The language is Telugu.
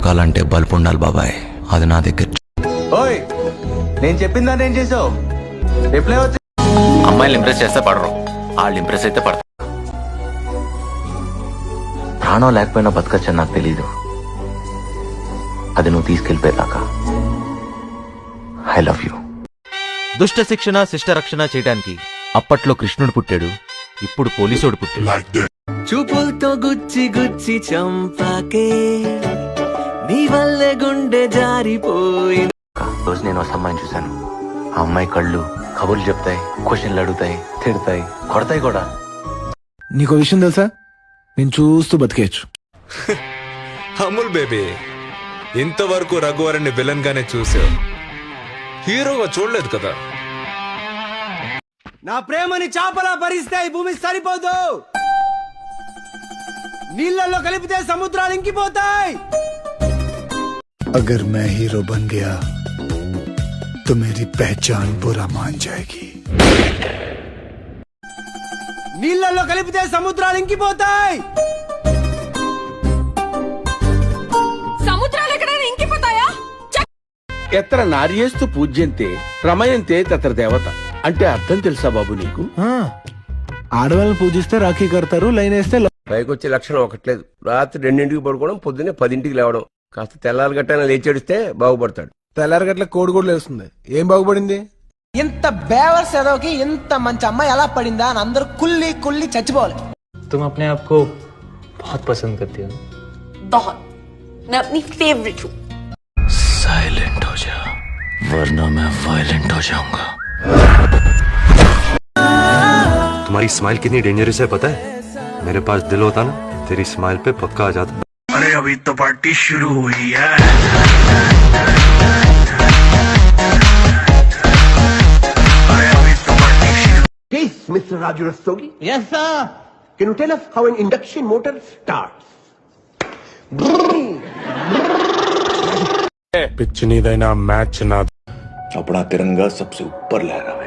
బతకాలంటే బల్బు ఉండాలి బాబాయ్, అది నా దగ్గర. ఓయ్ నేను చెప్పిందా ఏం చేసావు? రిప్లై వచ్చి అమ్మాయిలు ఇంప్రెస్ చేస్తే పడరు, వాళ్ళు ఇంప్రెస్ అయితే పడతారు. ప్రాణం లేకపోయినా బతకచ్చని నాకు తెలీదు, అది నువ్వు తీసుకెళ్ళిపోయేదాకా. I love you. దుష్ట శిక్షణ శిష్ట రక్షణ చేయడానికి అప్పట్లో కృష్ణుడు పుట్టాడు, ఇప్పుడు పోలీసోడు పుట్టాడు. చూపులతో గుచ్చి గుచ్చి చంపాకే నీ వల్లే గుండె జారిపోయి. రోజు నేను ఒక అమ్మాయిని చూశాను. ఆ అమ్మాయి కళ్ళు కబుర్లు చెప్తాయి, క్వశ్చన్లు అడుగుతాయి, తిడతాయి, కొడతాయి కూడా. నీకో విషయం తెలుసా, నేను చూస్తూ బతికేయచ్చు. అమూల్ బేబీ, ఇంతవరకు రఘువరన్ని విలన్ గానే చూసావు, హీరోగా చూడలేదు కదా. నా ప్రేమని చాపలా భరిస్తే ఈ భూమి సరిపోదు, నీళ్ళల్లో కలిపితే సముద్రాలు ఇంకిపోతాయి. अगर मैं हीरो बन गया तो मेरी पहचान बुरा मान जाएगी. నీళ్ళల్లో కలిపితే సముద్రాలు ఇంకిపోతాయి. సముద్రాలు ఎక్కడైనా ఇంకిపోతాయా? ఎత్ర నార్యేస్తు పూజ్యంతే రమయంతే తత్ర దేవత అంటే అర్థం తెలుసా బాబు నీకు? ఆడవాళ్ళని పూజిస్తే రాఖీ కడతారు, లైన్ వేస్తే పైకొచ్చే లక్షణం ఒకట్లేదు. రాత్రి 2ంటికి పడుకోవడం, పొద్దున్నే 10ంటికి లేవడం. కాస్త తెల్లారి గట్టైనా లేచేడిస్తే బాగుపడతాడు. తెల్లారగట్ల కోడి కూడా లేస్తుంది. ఏం బాగుపడింది? ఇంత బేవర్ సెదవుకి ఇంత మంచి అమ్మాయి ఎలా పడిందా అని అందరూ కుల్లి కుల్లి చచ్చిపోవాలి. तुम अपने आप को बहुत पसंद करती हो? बहुत. मैं अपनी फेवरेट हूँ. साइलेंट हो जा वरना मैं वायलेंट हो जाऊंगा. तुम्हारी स्माइल कितनी डेंजरस है पता है? मेरे पास दिल होता ना, तेरी स्माइल पे पक्का आ जाता. अरे अभी तो पार्टी शुरू हुई है. Mr. Raju Rastogi? Yes, sir. Can you tell us how an induction motor starts? Pitch नीदैना मैच ना. अपना तिरंगा सबसे ऊपर लहरा है.